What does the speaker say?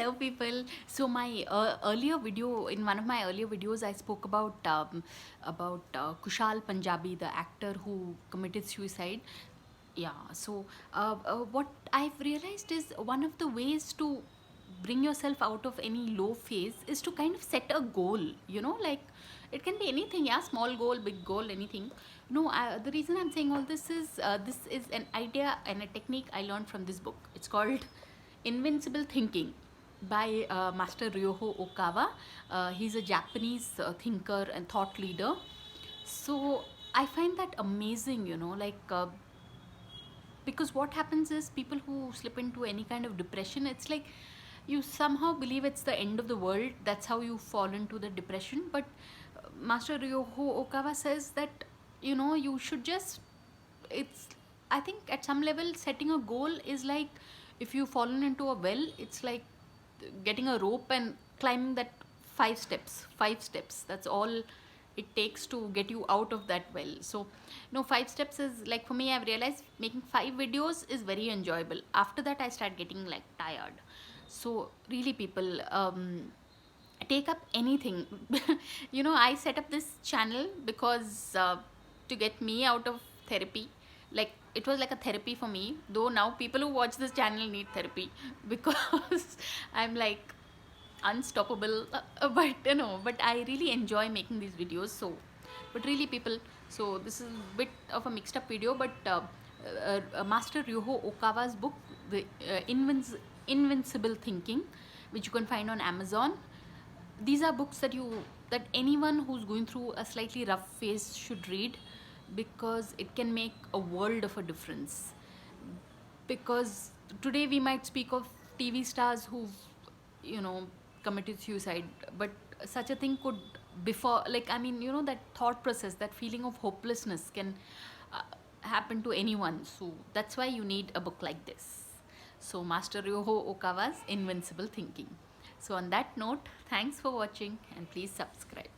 Hello, people. So my earlier video, in one of my earlier videos, I spoke about Kushal Punjabi, the actor who committed suicide. Yeah. So what I've realized is one of the ways to bring yourself out of any low phase is to kind of set a goal. Like it can be anything. Yeah, small goal, big goal, anything. No, the reason I'm saying all this is an idea and a technique I learned from this book. It's called Invincible Thinking by Master Ryoho Okawa. He's a Japanese thinker and thought leader. So I find that amazing, because what happens is people who slip into any kind of depression, it's like you somehow believe it's the end of the world. That's how you fall into the depression. But Master Ryoho Okawa says that you should just, it's, I think at some level setting a goal is like, if you've fallen into a well, it's like getting a rope and climbing that five steps. That's all it takes to get you out of that well. So 5 steps is like, for me, I've realized making 5 videos is very enjoyable. After that I start getting like tired. So really, people, take up anything. I set up this channel because to get me out of therapy. Like it was like a therapy for me, though now people who watch this channel need therapy because I'm like unstoppable. But but I really enjoy making these videos. So but really, people, so this is a bit of a mixed up video, but Master Ryuho Okawa's book, the Invincible Thinking, which you can find on Amazon. These are books that anyone who's going through a slightly rough phase should read, because it can make a world of a difference. Because today we might speak of TV stars who've you know committed suicide, but such a thing could, before, like, I mean, that thought process, that feeling of hopelessness can uh, happen to anyone. So that's why you need a book like this. So Master Ryoho Okawa's Invincible Thinking. So on that note, thanks for watching and please subscribe.